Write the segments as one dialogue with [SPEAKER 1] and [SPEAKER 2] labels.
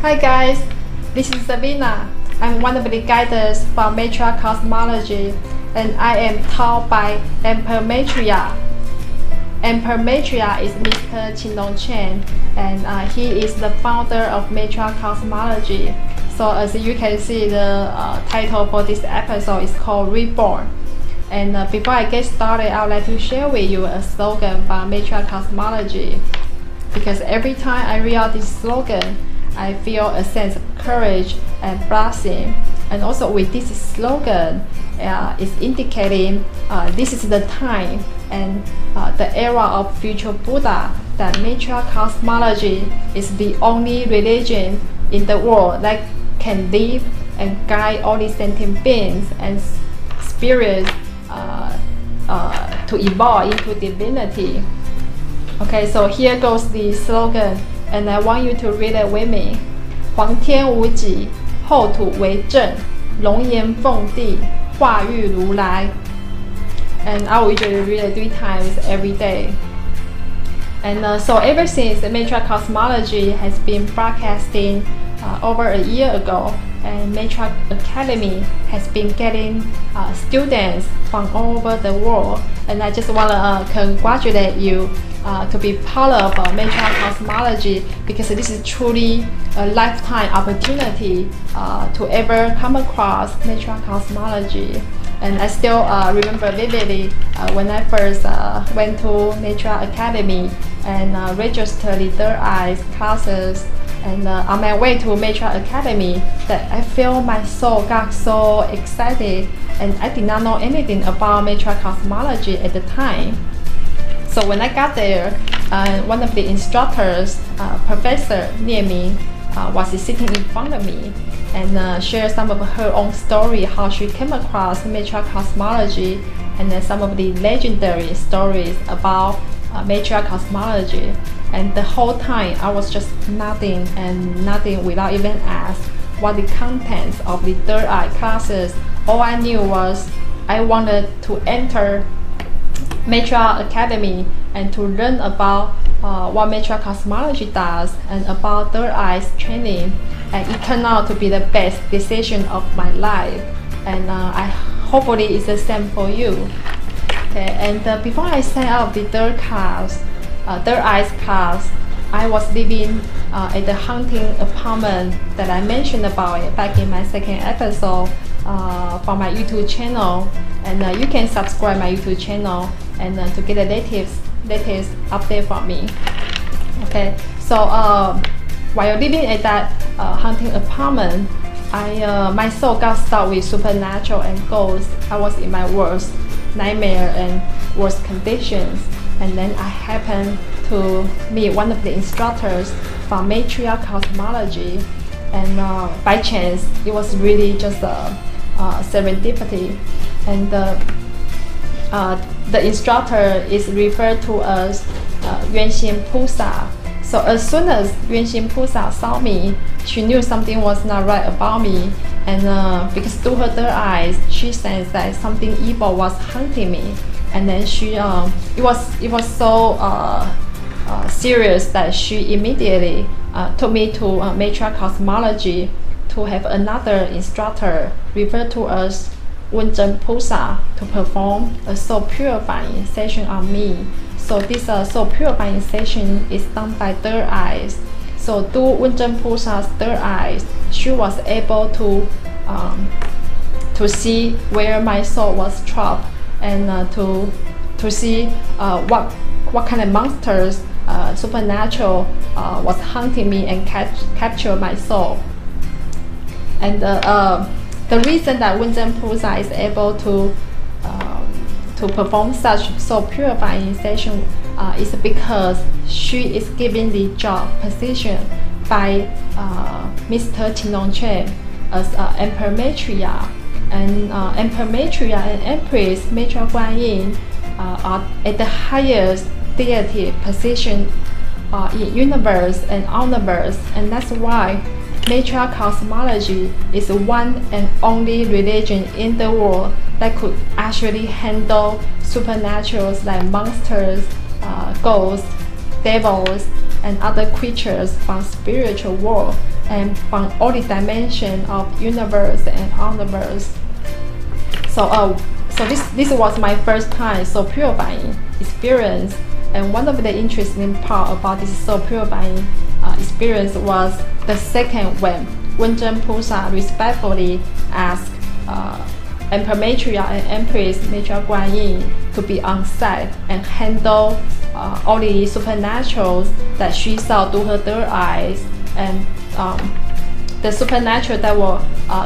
[SPEAKER 1] Hi guys, this is Savina. I'm one of the guides from Maitreya Cosmology, and I am taught by Emperor Maitreya. Emperor Maitreya is Mr. Qinglong Chen, and he is the founder of Maitreya Cosmology. So as you can see, the title for this episode is called Reborn. And before I get started, I would like to share with you a slogan from Maitreya Cosmology. Because every time I read out this slogan, I feel a sense of courage and blessing. And also with this slogan, it's indicating this is the time and the era of future Buddha, that Maitreya Cosmology is the only religion in the world that can live and guide all these sentient beings and spirits to evolve into divinity. Okay, so here goes the slogan, and I want you to read it with me. 皇天无极，后土为证，龙颜凤地，化育如来。And I will usually read it 3 times every day. And so ever since Maitreya Cosmology has been broadcasting over a year ago, and Maitreya Academy has been getting students from all over the world. And I just want to congratulate you to be part of Maitreya Cosmology, because this is truly a lifetime opportunity to ever come across Maitreya Cosmology. And I still remember vividly when I first went to Maitreya Academy and registered the third eye classes. And on my way to Maitreya Academy, that I feel my soul got so excited, and I did not know anything about Maitreya Cosmology at the time. So when I got there, one of the instructors, Professor Nieming, was sitting in front of me and shared some of her own story, how she came across Maitreya Cosmology, and then some of the legendary stories about Maitreya Cosmology. And the whole time I was just nodding and nodding without even asking what the contents of the third eye classes. All I knew was I wanted to enter Maitreya Academy and to learn about what Maitreya Cosmology does and about third eyes training. And it turned out to be the best decision of my life. And I hopefully it's the same for you. Okay, and before I signed up the third eyes class, I was living at the hunting apartment that I mentioned about it back in my second episode for my YouTube channel. And you can subscribe my YouTube channel and to get the latest update from me. Okay, so while living at that hunting apartment, my soul got stuck with supernatural and ghosts. I was in my worst nightmare and worst conditions. And then I happened to meet one of the instructors from Maitreya Cosmology, and by chance, it was really just a serendipity. And the instructor is referred to as Yuanxin Pusa. So as soon as Yuanxin Pusa saw me, she knew something was not right about me, and because through her third eyes, she sensed that something evil was hunting me. And then she, it was so serious that she immediately took me to Maitreya Cosmology to have another instructor referred to as Wunzhen Pusa to perform a soul purifying session on me. So this soul purifying session is done by third eyes. So through Wunzhen Pusa's third eyes, she was able to see where my soul was trapped, and to see what kind of monsters supernatural was hunting me and capture my soul. And the reason that Wunzhen Pusa is able to perform such soul purifying session is because she is given the job position by Mr. Qinglong Chen as Emperor Maitreya. And Emperor Maitreya and Empress Maitreya Guanyin are at the highest deity position in universe and universe, and that's why Maitreya Cosmology is one and only religion in the world that could actually handle supernaturals like monsters, ghosts, devils, and other creatures from spiritual world. and from all the dimension of universe and universe. So this was my first time soul purifying experience, and one of the interesting part about this soul purifying experience was the second when Wenzhen Pusa respectfully asked Emperor Maitreya and Empress Maitreya Guanyin to be on site and handle all the supernaturals that she saw through her third eyes, and the supernatural that will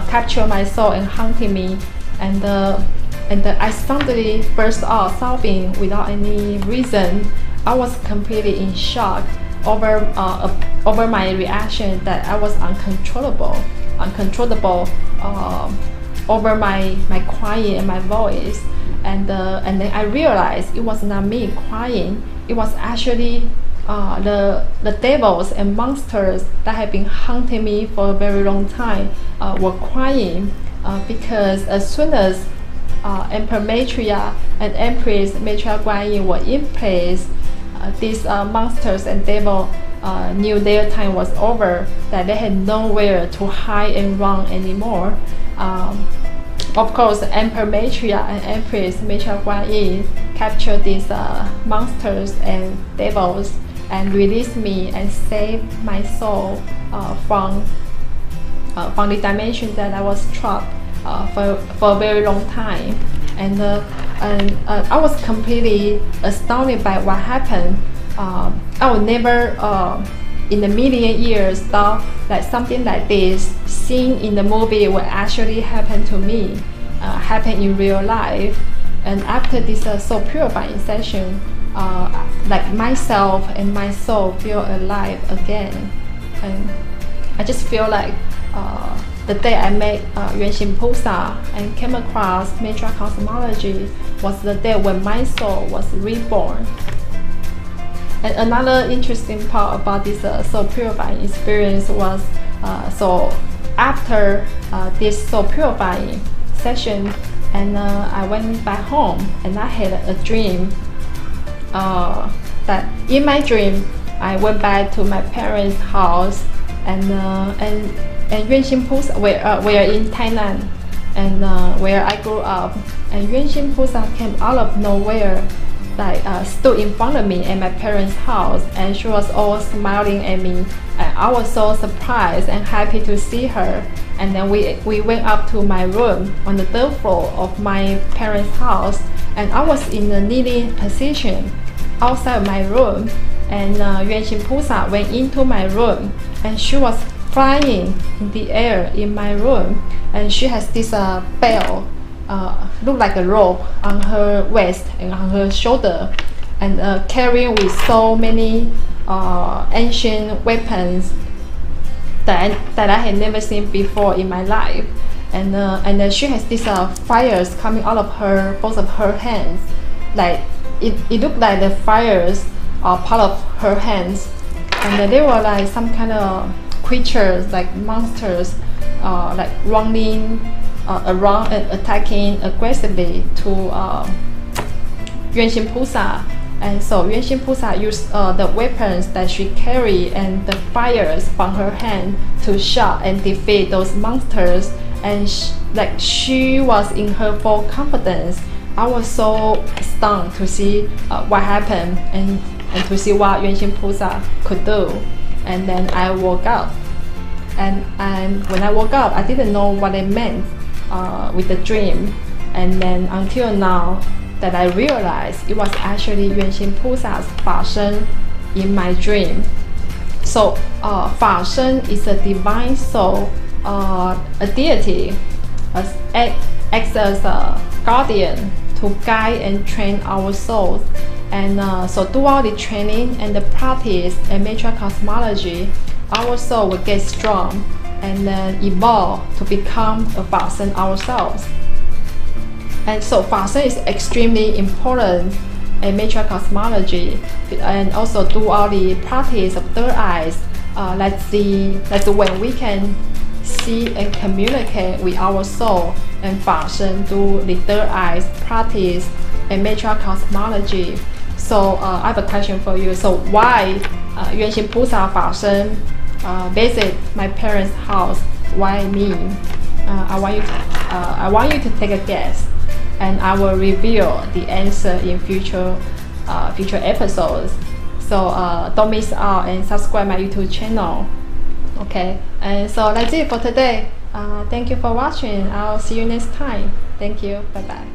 [SPEAKER 1] capture my soul and haunting me, and I suddenly burst out sobbing without any reason. I was completely in shock over my reaction, that I was uncontrollable over my crying and my voice, and then I realized it was not me crying. It was actually the devils and monsters that have been haunting me for a very long time were crying, because as soon as Emperor Maitreya and Empress Maitreya Guanyin were in place, these monsters and devils knew their time was over, that they had nowhere to hide and run anymore. Of course, Emperor Maitreya and Empress Maitreya Guanyin captured these monsters and devils and released me and saved my soul from the dimension that I was trapped for a very long time. And I was completely astounded by what happened. I would never in a million years thought that something like this seen in the movie would actually happen to me, happen in real life. And after this soul purifying session, like myself and my soul feel alive again, and I just feel like the day I met Yuanxin Pusa and came across Maitreya Cosmology was the day when my soul was reborn. And another interesting part about this soul purifying experience was, so after this soul purifying session, and I went back home, and I had a dream that in my dream I went back to my parents' house, and Yuanxin Pusa, we are in Tainan, and where I grew up, and Yuanxin Pusa came out of nowhere, like stood in front of me at my parents' house, and she was all smiling at me, and I was so surprised and happy to see her. And then we went up to my room on the third floor of my parents' house, and I was in a kneeling position outside my room, and Yuanxin Pusa went into my room, and she was flying in the air in my room, and she has this bell, look like a rope on her waist and on her shoulder, and carrying with so many ancient weapons that I had never seen before in my life, and then she has these fires coming out of both of her hands, like it looked like the fires are part of her hands, and they were like some kind of creatures, like monsters, like running around and attacking aggressively to Yuanxin Pusa. And so Yuanxin Pusa used the weapons that she carried and the fires from her hand to shout and defeat those monsters. And she was in her full confidence. I was so stunned to see what happened and to see what Yuanxin Pusa could do. And then I woke up. And when I woke up, I didn't know what it meant with the dream. And then until now, that I realized it was actually Yuanxin Pusa's Fa Sheng in my dream. So Fa Sheng is a divine soul, a deity, acts as a guardian to guide and train our souls. And so throughout the training and the practice and Maitreya Cosmology, our soul will get strong and then evolve to become a Fa Sheng ourselves. And so Fa Sheng is extremely important in Maitreya Cosmology, and also throughout the practice of third eyes, that's when we can see and communicate with our soul and Fa Sheng through the third eyes practice and Maitreya Cosmology. So I have a question for you. So why Yuanxin Pusa Fa Sheng visit my parents' house, why me? I want you to take a guess, and I will reveal the answer in future episodes. So don't miss out and subscribe my YouTube channel. Okay, and so that's it for today. Thank you for watching. I'll see you next time. Thank you. Bye bye.